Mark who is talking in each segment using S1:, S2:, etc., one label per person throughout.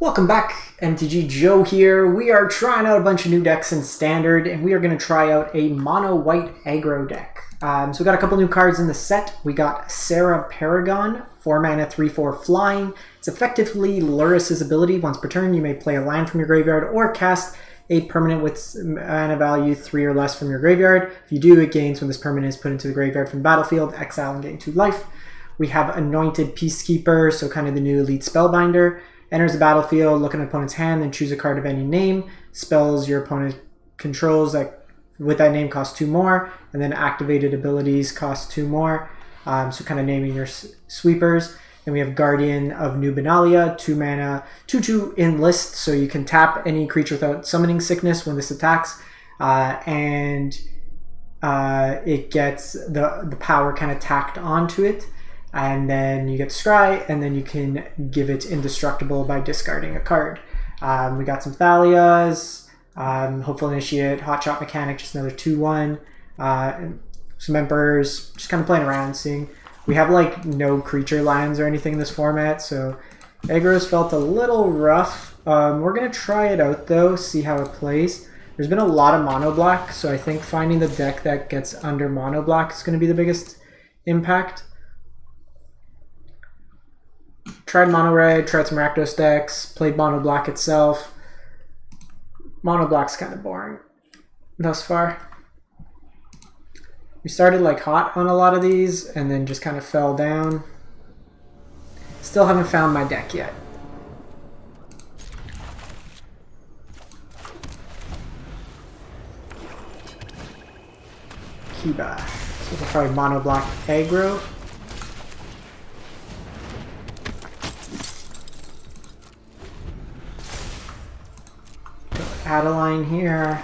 S1: Welcome back, MTG Joe here. We are trying out a bunch of new decks in Standard, and we are going to try out a mono-white aggro deck. So we got a couple new cards in the set. We got Sarah Paragon, 4 mana, 3/4 flying. It's effectively Luris's ability. Once per turn, you may play a land from your graveyard or cast a permanent with mana value 3 or less from your graveyard. If you do, it gains when this permanent is put into the graveyard from the battlefield, exile and gain 2 life. We have Anointed Peacekeeper, so kind of the new elite spellbinder. Enters the battlefield, look at an opponent's hand, then choose a card of any name. Spells your opponent controls that with that name cost 2 more, and then activated abilities cost 2 more. So kind of naming your sweepers. Then we have Guardian of Dominaria, 2 mana, 2/2 in list, so you can tap any creature without summoning sickness when this attacks, it gets the power kind of tacked onto it. And then you get Scry, and then you can give it indestructible by discarding a card. We got some Thalias, Hopeful Initiate, Hotshot Mechanic, just another 2/1. Some Emperors, just kind of playing around, seeing. We have like no creature lands or anything in this format, so aggro's felt a little rough. We're going to try it out though, see how it plays. There's been a lot of mono black, so I think finding the deck that gets under mono black is going to be the biggest impact. Tried mono red, tried some Rakdos decks, played mono black itself. Mono black's kind of boring thus far. We started like hot on a lot of these and then just kind of fell down. Still haven't found my deck yet. Kiba. So we'll try mono black aggro. Adeline here.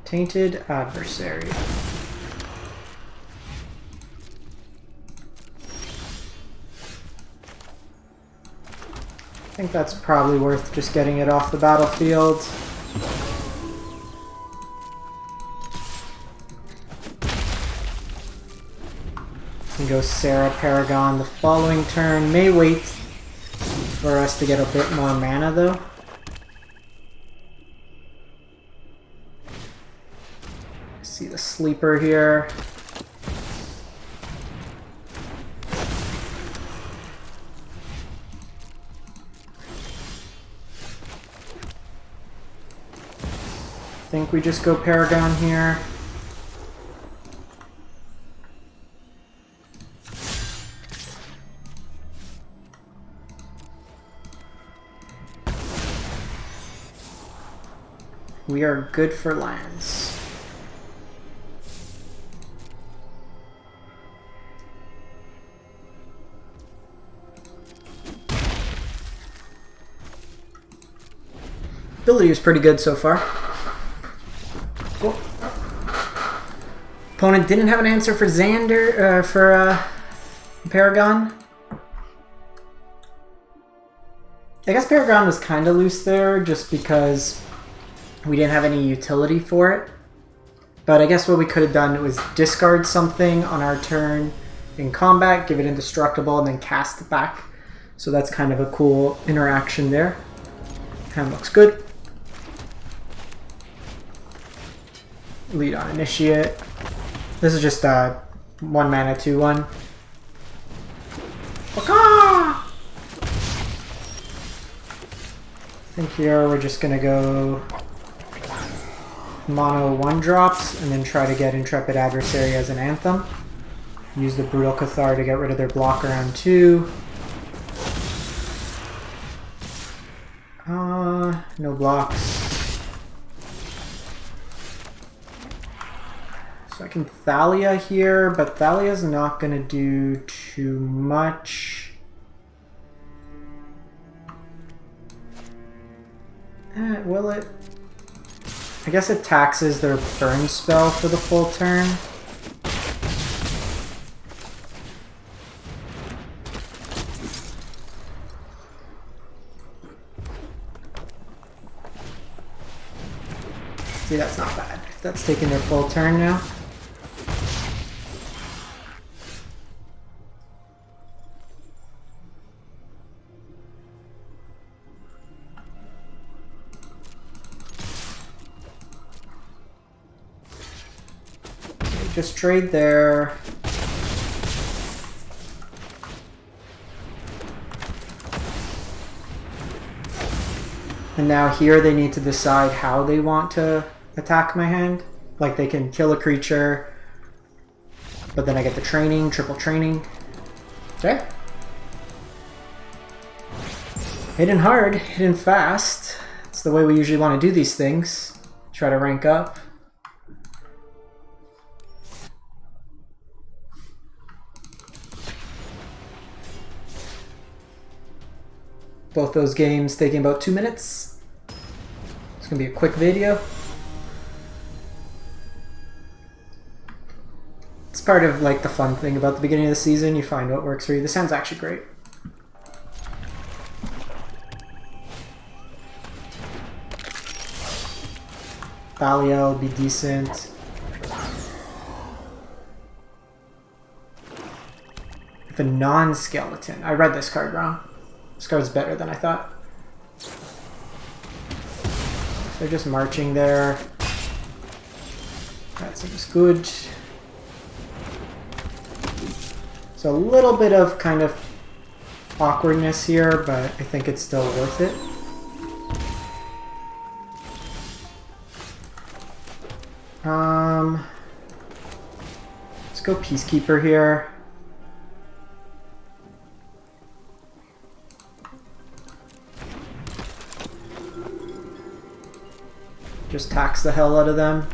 S1: Tainted Adversary. I think that's probably worth just getting it off the battlefield. And go Sarah Paragon the following turn. May wait for us to get a bit more mana though. See the sleeper here. I think we just go Paragon here. We are good for lands. Ability is pretty good so far. Cool. Opponent didn't have an answer for Paragon. I guess Paragon was kind of loose there just because we didn't have any utility for it. But I guess what we could have done was discard something on our turn in combat, give it indestructible, and then cast it back. So that's kind of a cool interaction there. Hand looks good. Lead on Initiate. This is just a 1 mana 2/1. I think here we're just gonna go mono 1-drops and then try to get Intrepid Adversary as an anthem. Use the Brutal Cathar to get rid of their blocker on 2. No blocks. So I can Thalia here, but Thalia's not going to do too much. Will it? I guess it taxes their burn spell for the full turn. See, that's not bad. That's taking their full turn now. Okay, just trade there. And now here they need to decide how they want to attack my hand. Like they can kill a creature, but then I get the training, triple training. Okay. Hidden hard, hidden fast. It's the way we usually want to do these things. Try to rank up. Both those games taking about 2 minutes. It's gonna be a quick video. It's part of like the fun thing about the beginning of the season. You find what works for you. This hand's actually great. Baliel will be decent. If a non-skeleton. I read this card wrong. This card's better than I thought. They're just marching there. That seems good. So a little bit of kind of awkwardness here, but I think it's still worth it. Let's go Peacekeeper here. Just tax the hell out of them.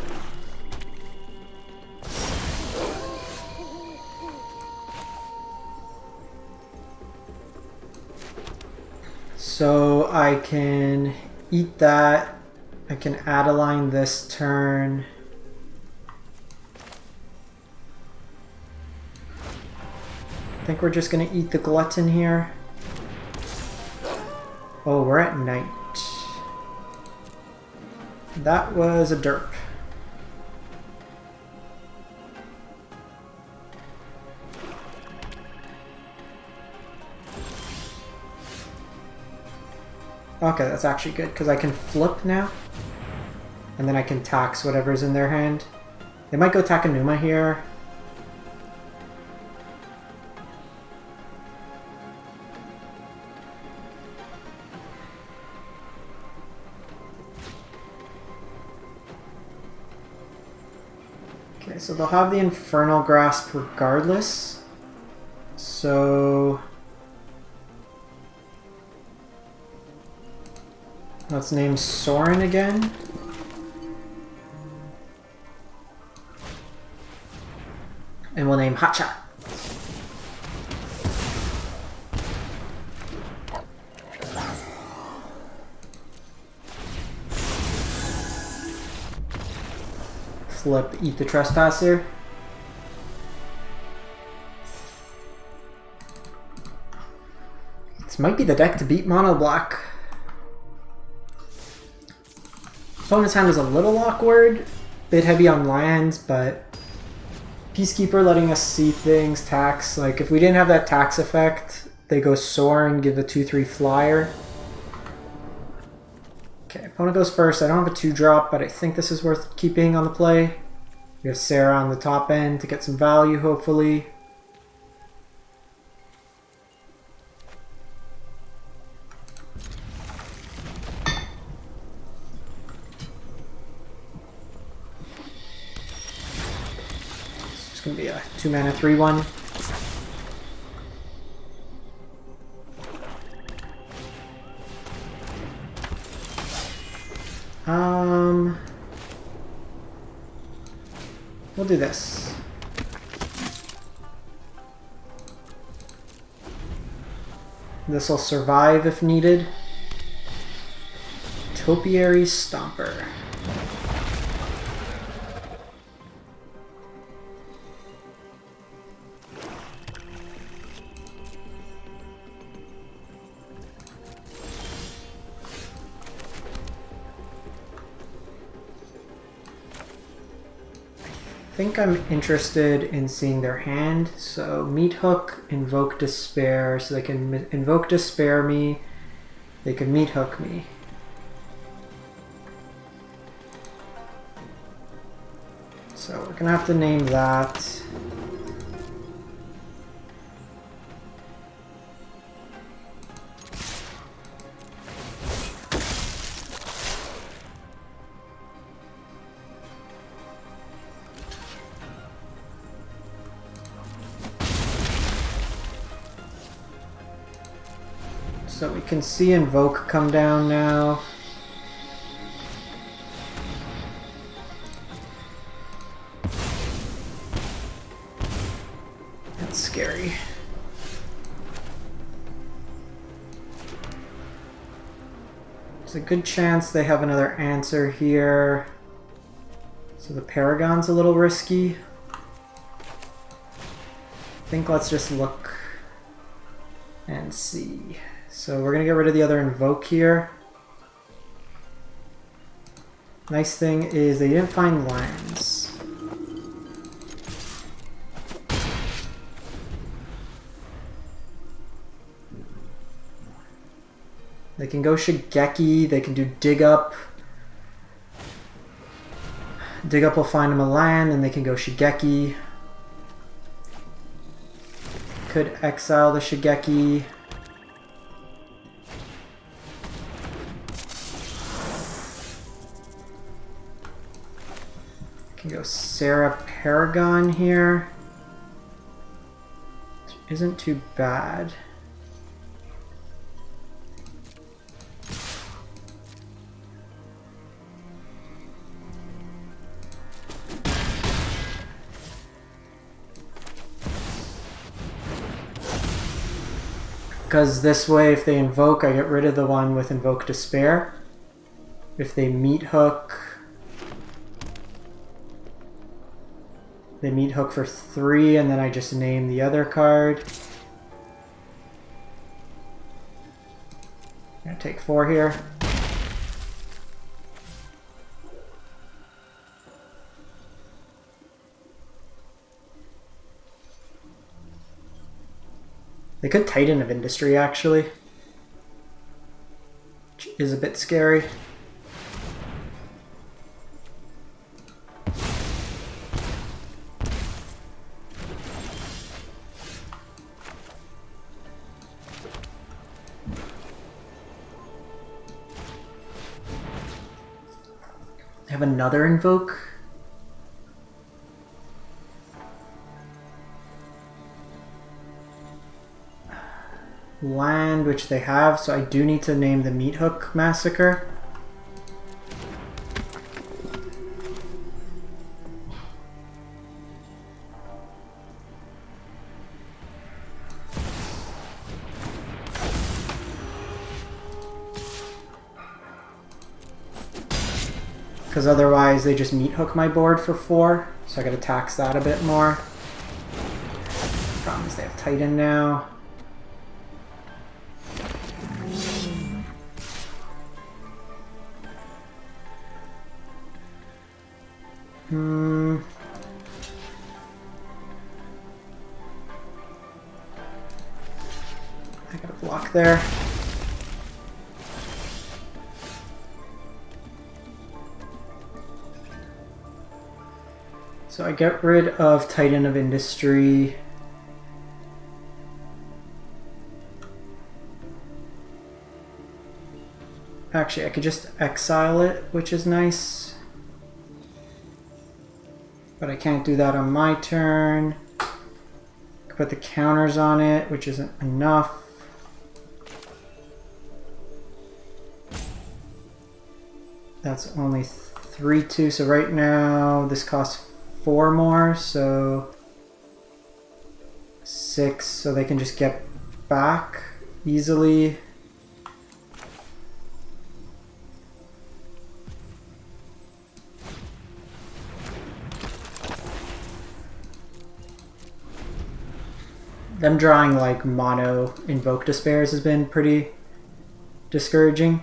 S1: So I can eat that. I can add a line this turn. I think we're just gonna eat the Glutton here. Oh, we're at night. That was a derp. Okay, that's actually good, because I can flip now. And then I can tax whatever's in their hand. They might go Takenuma here. Okay, so they'll have the Infernal Grasp regardless. So let's name Soren again. And we'll name Hotshot. Flip, eat the Trespasser. This might be the deck to beat Mono Black. Opponent's hand is a little awkward, bit heavy on lands, but Peacekeeper letting us see things, tax. Like if we didn't have that tax effect, they go Soren, give a 2/3 flyer. Okay, opponent goes first. I don't have a 2-drop, but I think this is worth keeping on the play. We have Sarah on the top end to get some value, hopefully. It's going to be a 2-mana 3/1. We'll do this. This will survive if needed. Topiary Stomper. think I'm interested in seeing their hand. So Meat Hook, Invoke Despair, so they can Invoke Despair me, they can Meat Hook me. So we're gonna have to name that. So we can see Invoke come down now. That's scary. There's a good chance they have another answer here. So the Paragon's a little risky. I think let's just look and see. So we're going to get rid of the other Invoke here. Nice thing is they didn't find lands. They can go Shigeki, they can do Dig Up. Dig Up will find them a land, and they can go Shigeki. Could exile the Shigeki. Can go Sarah Paragon here. Which isn't too bad. Because this way, if they invoke, I get rid of the one with Invoke Despair. If they Meat Hook, they Meat Hook for 3, and then I just name the other card. I'm gonna take 4 here. They could Titan of Industry, actually, which is a bit scary. I have another Invoke. Land, which they have, so I do need to name the Meat Hook Massacre. Because otherwise they just Meat Hook my board for 4, so I gotta tax that a bit more. Problem is they have Titan now. I got a block there. So I get rid of Titan of Industry. Actually, I could just exile it, which is nice. But I can't do that on my turn. I could put the counters on it, which isn't enough. That's only 3/2, so right now this costs 4 more, so 6, so they can just get back easily. Them drawing like mono Invoke Despairs has been pretty discouraging.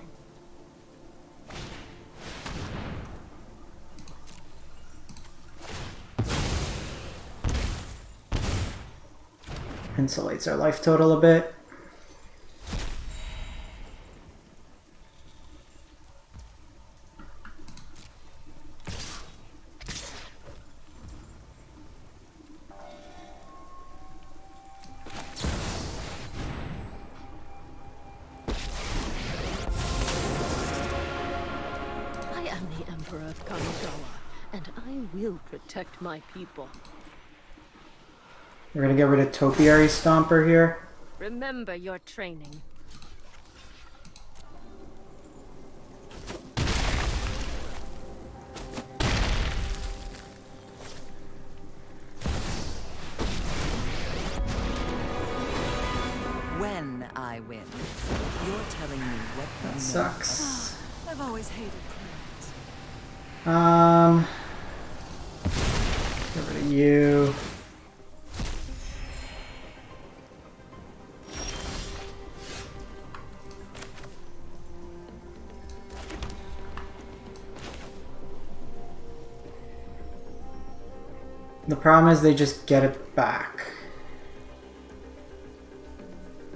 S1: Insulates our life total a bit.
S2: Will protect my people.
S1: We're gonna get rid of Topiary Stomper here.
S2: Remember your training.
S3: When I win, you're telling me what you know.
S1: Sucks.
S3: I've always hated clowns.
S1: Get rid of you. The problem is they just get it back.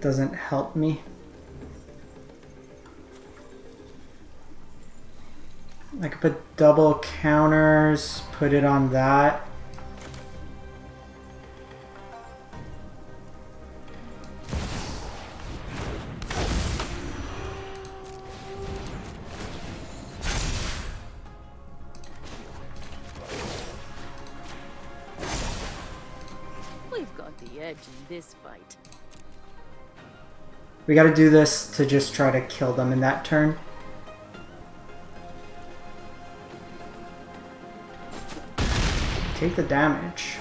S1: Doesn't help me. I could put double counters, put it on that.
S2: We've got the edge in this fight.
S1: We gotta do this to just try to kill them in that turn. Take the damage.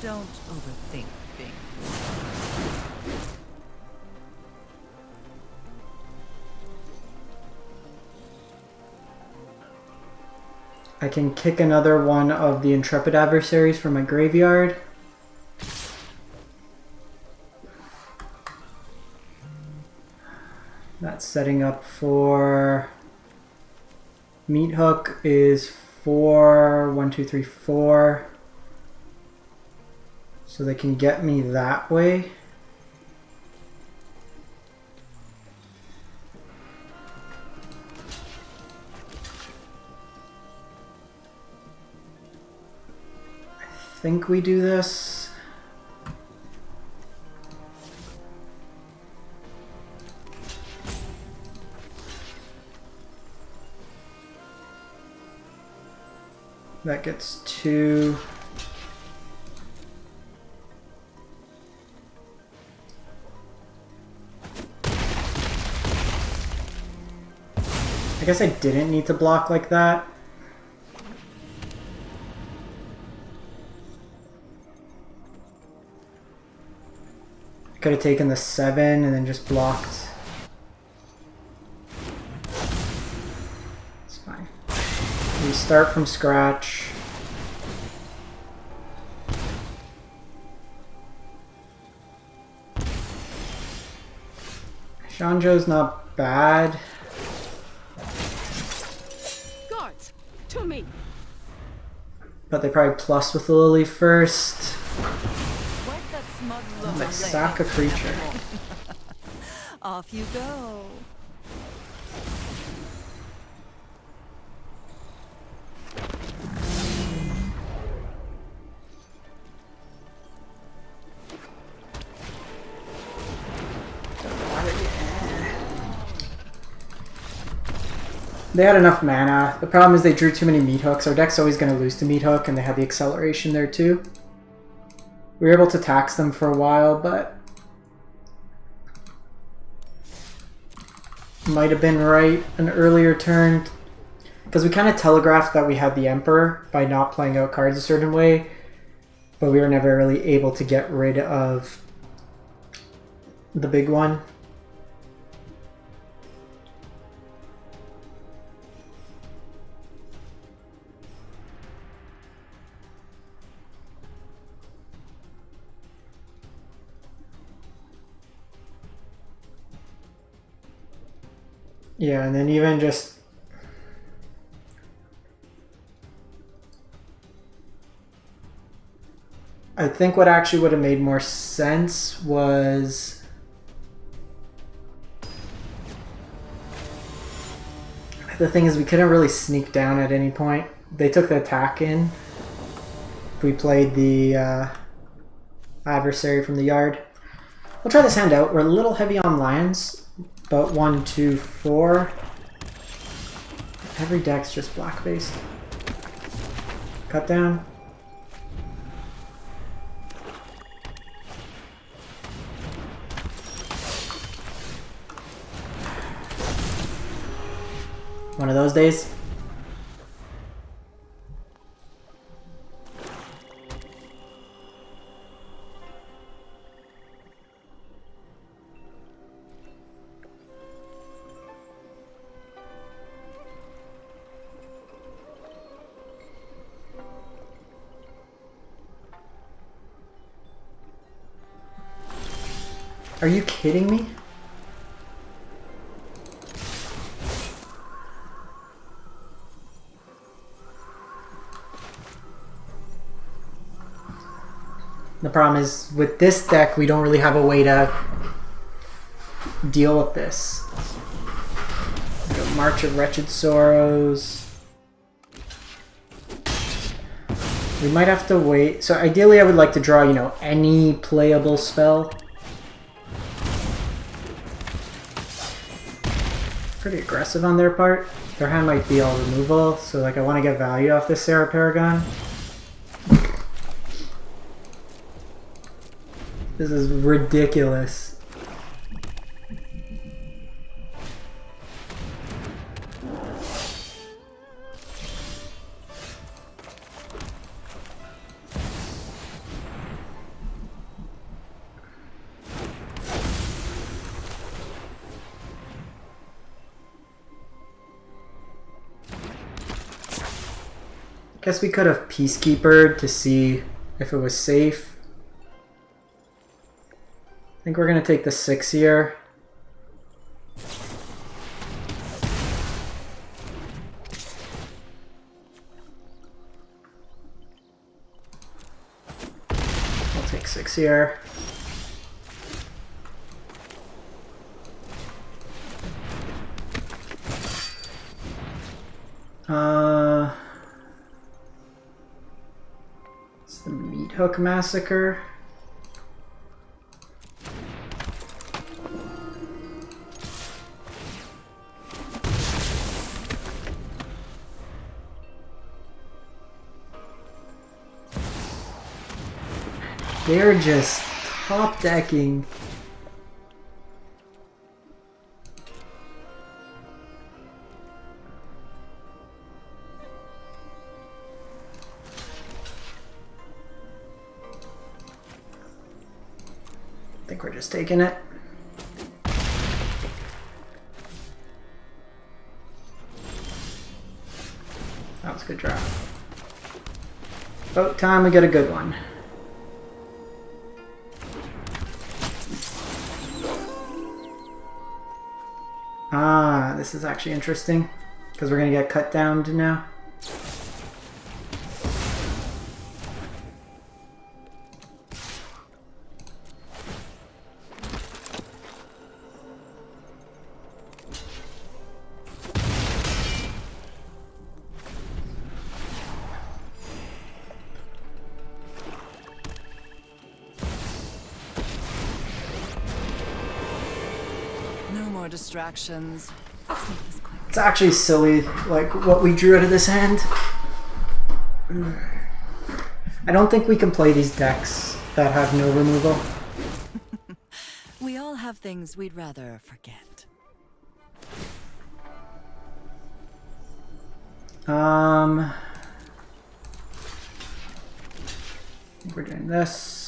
S3: Don't overthink things.
S1: I can kick another one of the Intrepid Adversaries from my graveyard. That's setting up for Meat Hook is 4, 1, 2, 3, 4. So they can get me that way. I think we do this. That gets 2. I guess I didn't need to block like that. Could have taken the 7 and then just blocked. It's fine. We start from scratch. Shanjo's not bad.
S2: Guards, to me.
S1: But they probably plus with the Lily first.
S3: Wipe that smug look
S1: Like
S3: away.
S1: sack a creature.
S3: Off you go.
S1: They had enough mana. The problem is they drew too many meat hooks. Our deck's always going to lose to meat hook, and they had the acceleration there too. We were able to tax them for a while, but might have been right an earlier turn. Because we kind of telegraphed that we had the Emperor by not playing out cards a certain way, but we were never really able to get rid of the big one. Yeah, and then even just... I think what actually would have made more sense was... The thing is, we couldn't really sneak down at any point. They took the attack in. If we played the adversary from the yard. We'll try this hand out. We're a little heavy on lands. About 1, 2, 4. Every deck's just black based. Cut down. One of those days. Are you kidding me? The problem is, with this deck, we don't really have a way to deal with this. March of Wretched Sorrows. We might have to wait. So ideally I would like to draw, you know, any playable spell. Pretty aggressive on their part. Their hand might be all removal, so like I want to get value off this Sarah Paragon. This is ridiculous. Guess we could have Peacekeepered to see if it was safe. I think we're going to take the 6 here. I'll take 6 here. It's the Meat Hook Massacre. They're just top decking. I think we're just taking it. That was a good draw. About time we get a good one. Ah, this is actually interesting, because we're going to get cut down to now.
S3: Distractions.
S1: It's actually silly, like what we drew out of this hand. I don't think we can play these decks that have no removal.
S3: We all have things we'd rather forget.
S1: We're doing this.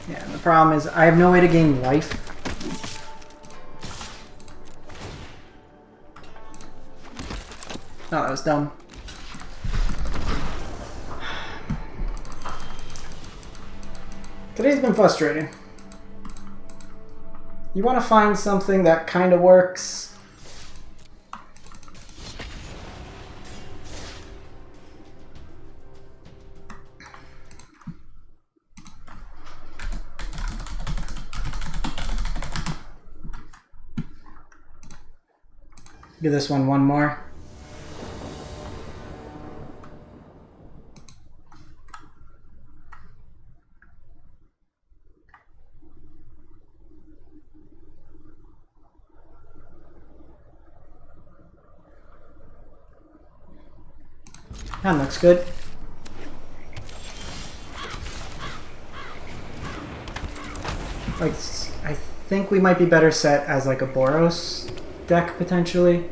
S1: Yeah, the problem is I have no way to gain life. Oh, that was dumb. Today's been frustrating. You want to find something that kind of works. Give this one more. That looks good. Like, I think we might be better set as like a Boros deck potentially.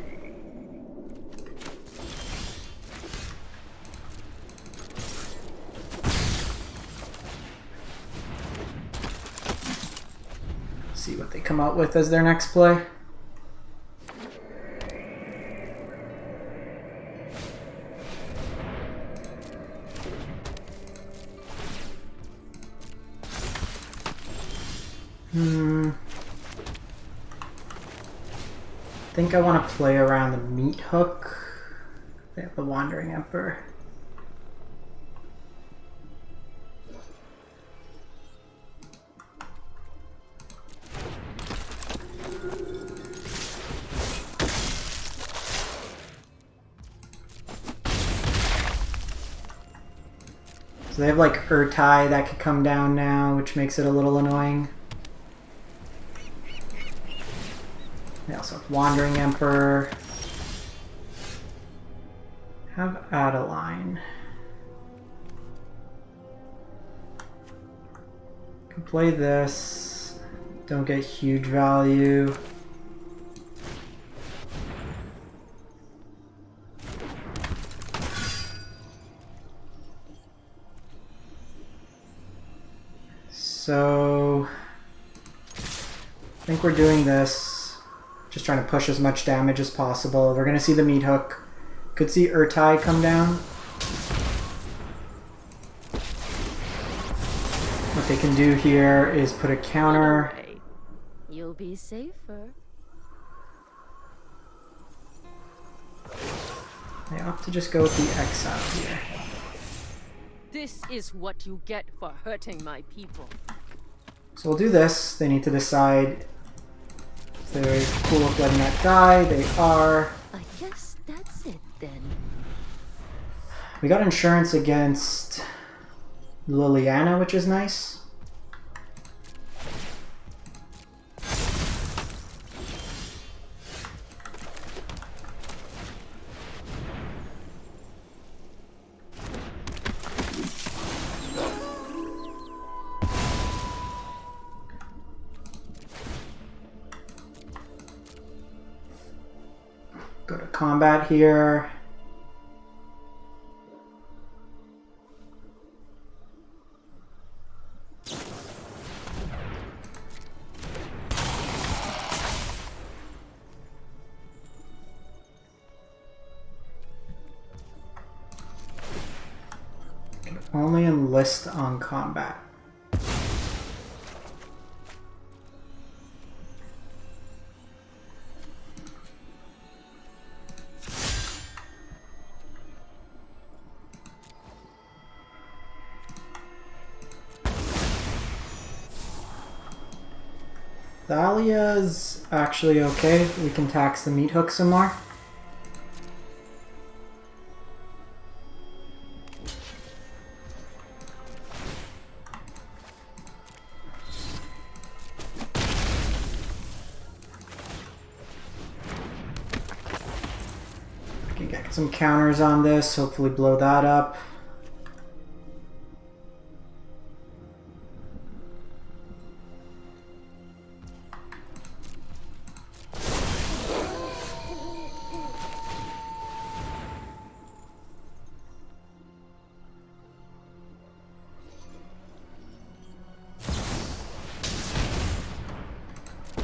S1: See what they come out with as their next play. I think I want to play around the meat hook. They have the Wandering Emperor. So they have like Urtai that could come down now, which makes it a little annoying. They also have Wandering Emperor. Have Adeline. Can play this. Don't get huge value. So I think we're doing this. Just trying to push as much damage as possible. We're going to see the meat hook. Could see Urtai come down. What they can do here is put a counter.
S2: You'll be safer.
S1: They opt to just go with the exile here.
S2: This is what you get for hurting my people.
S1: So we'll do this. They need to decide if they're cool with letting that die. They are.
S2: I guess that's it then.
S1: We got insurance against Liliana, which is nice. Go to combat here. Can only enlist on combat. Thalia's actually okay. We can tax the meat hook some more. I can get some counters on this, hopefully blow that up.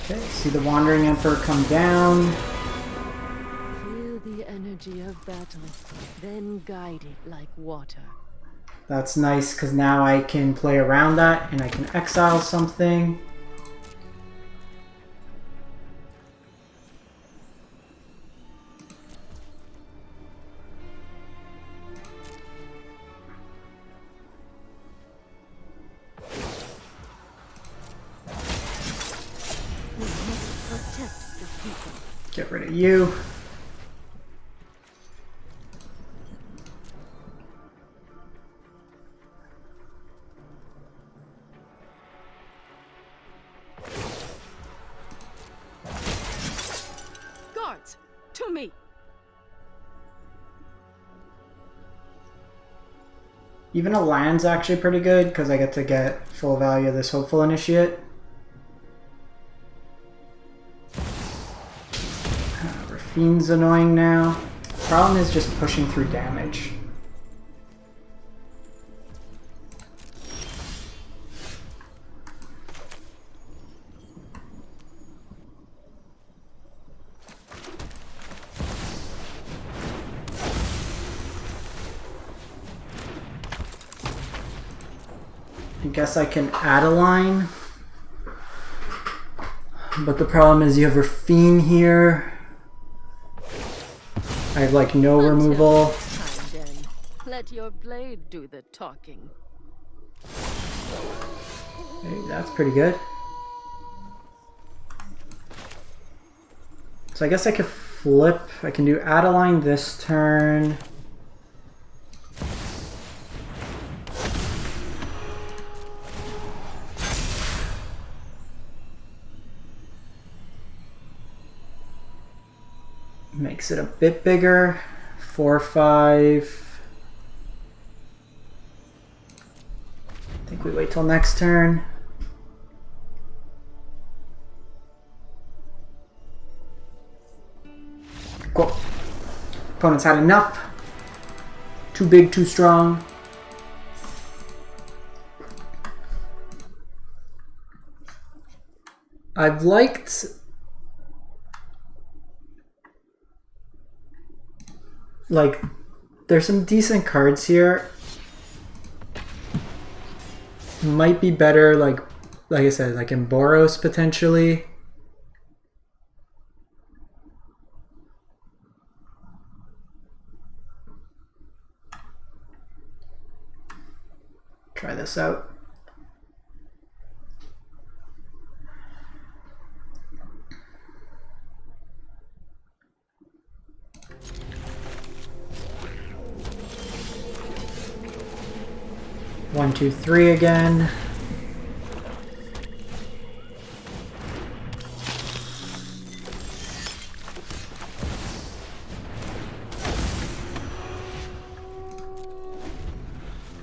S1: Okay, see the Wandering Emperor come down.
S2: Feel the energy of battle, then guide it like water.
S1: That's nice because now I can play around that and I can exile something. Get rid of you.
S2: Guards, to me.
S1: Even a land's actually pretty good because I get to get full value of this Hopeful Initiate. Fiend's annoying now. Problem is just pushing through damage. I guess I can add a line. But the problem is you have a Fiend here. I have like no removal.
S2: Let your blade do the talking.
S1: Hey, that's pretty good. So I guess I could flip. I can do Adeline this turn. Makes it a bit bigger. 4/5. I think we wait till next turn. Cool. Opponent's had enough. Too big, too strong. I've liked... like, there's some decent cards here. Might be better, like I said, like in Boros potentially. Try this out. One, two, three again.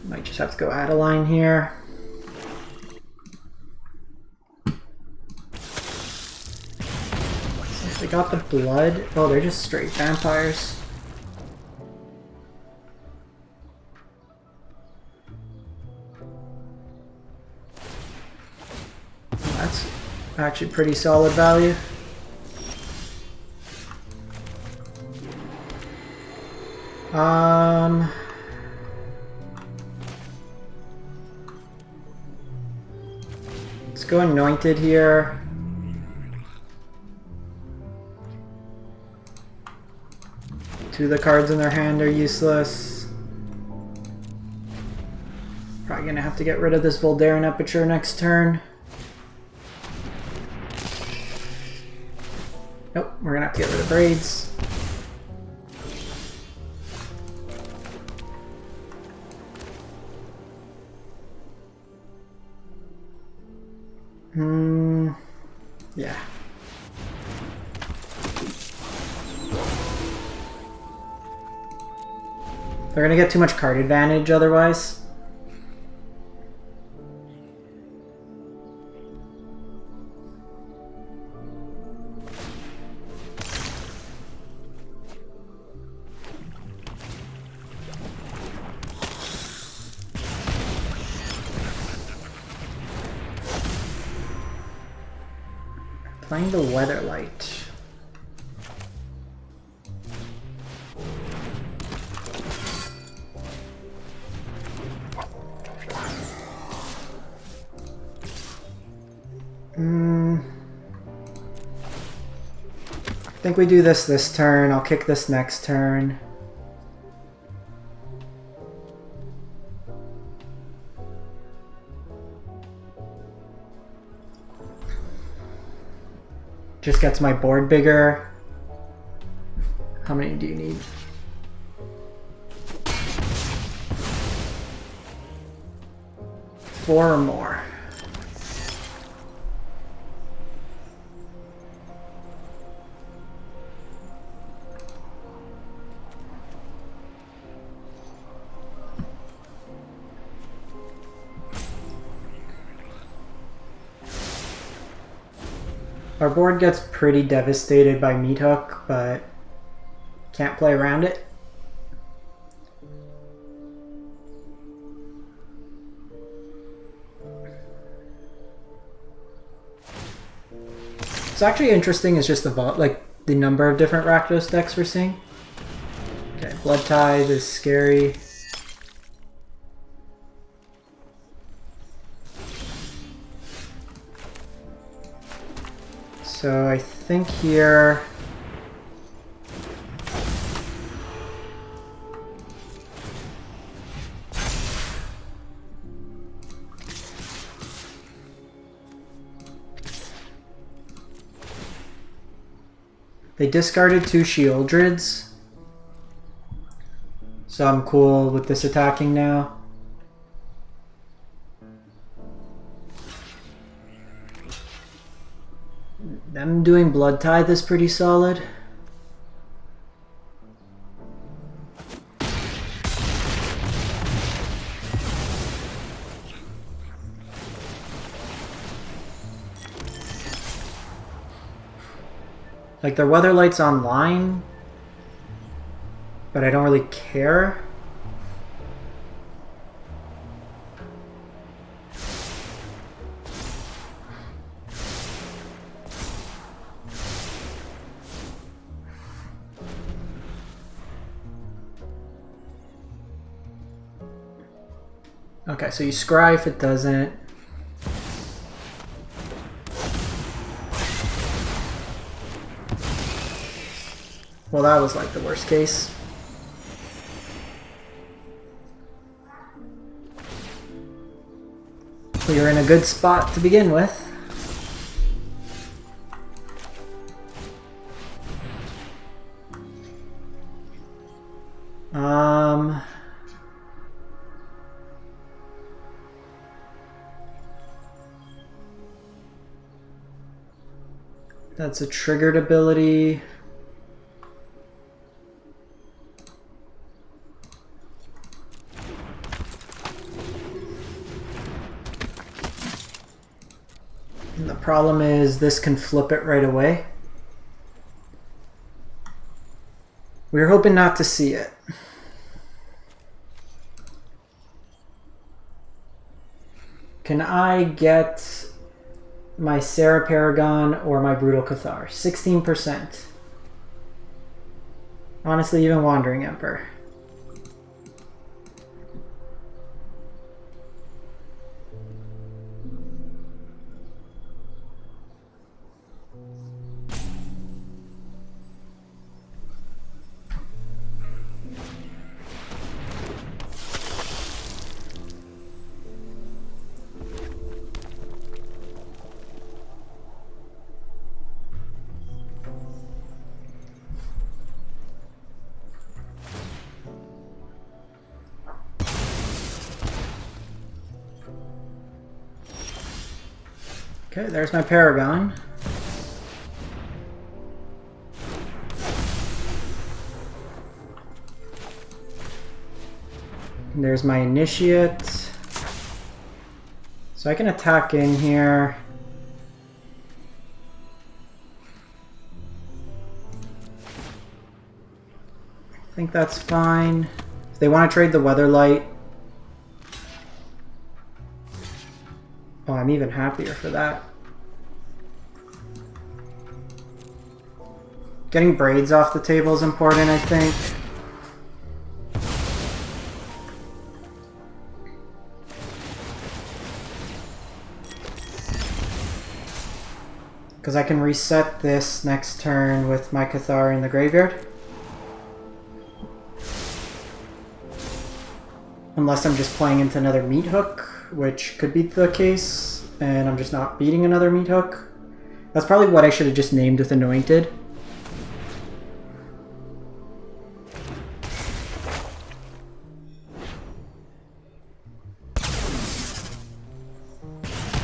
S1: Might just have to go Adeline here. Since they got the blood, oh, they're just straight vampires. That's actually pretty solid value. Let's go Anointed here. Two of the cards in their hand are useless. Probably gonna have to get rid of this Voldaren Aperture next turn. Nope, we're gonna have to get rid of Braids. Yeah. They're gonna get too much card advantage otherwise. Playing the Weatherlight. I think we do this turn. I'll kick this next turn. Just gets my board bigger. How many do you need? 4 or more. Our board gets pretty devastated by Meat Hook, but can't play around it. What's actually interesting is just the number of different Rakdos decks we're seeing. Okay, Blood Tithe is scary. So I think here they discarded 2 Sheoldreds, so I'm cool with this attacking now. Them doing Blood Tithe is pretty solid. Like, their Weatherlight's online, but I don't really care. Okay, so you scry if it doesn't. Well, that was like the worst case. We were in a good spot to begin with. That's a triggered ability. And the problem is this can flip it right away. We were hoping not to see it. Can I get my Sarah Paragon or my Brutal Cathar? 16%. Honestly, even Wandering Emperor. Okay, there's my Paragon. And there's my Initiate. So I can attack in here. I think that's fine. If they want to trade the Weatherlight, oh, I'm even happier for that. Getting Braids off the table is important, I think. Because I can reset this next turn with my Cathar in the graveyard. Unless I'm just playing into another Meat Hook, which could be the case, and I'm just not beating another Meat Hook. That's probably what I should have just named with Anointed.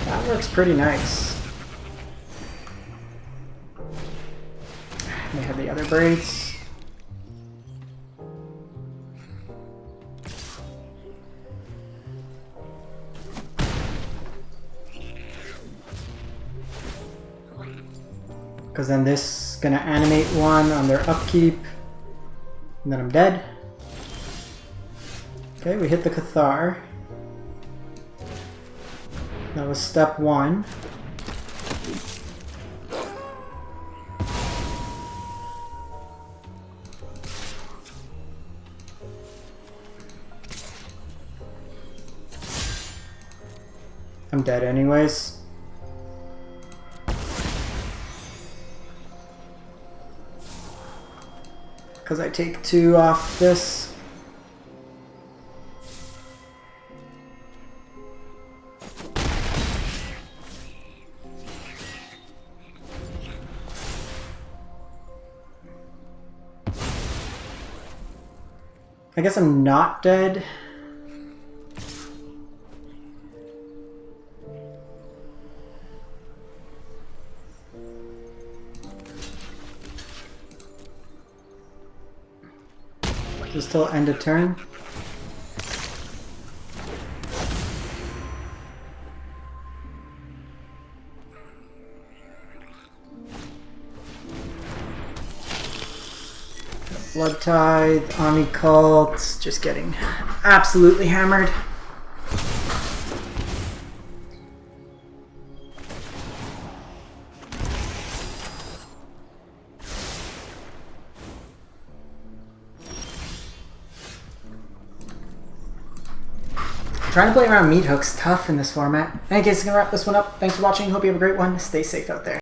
S1: That works pretty nice. They have the other braids. Because then this is gonna animate one on their upkeep, and then I'm dead. Okay, we hit the Cathar. That was step one. I'm dead anyways. Because I take 2 off this. I guess I'm not dead. Just till end of turn. Blood Tithe, Army Cult, just getting absolutely hammered. Trying to play around Meat Hook's tough in this format. Anyways, gonna wrap this one up. Thanks for watching. Hope you have a great one. Stay safe out there.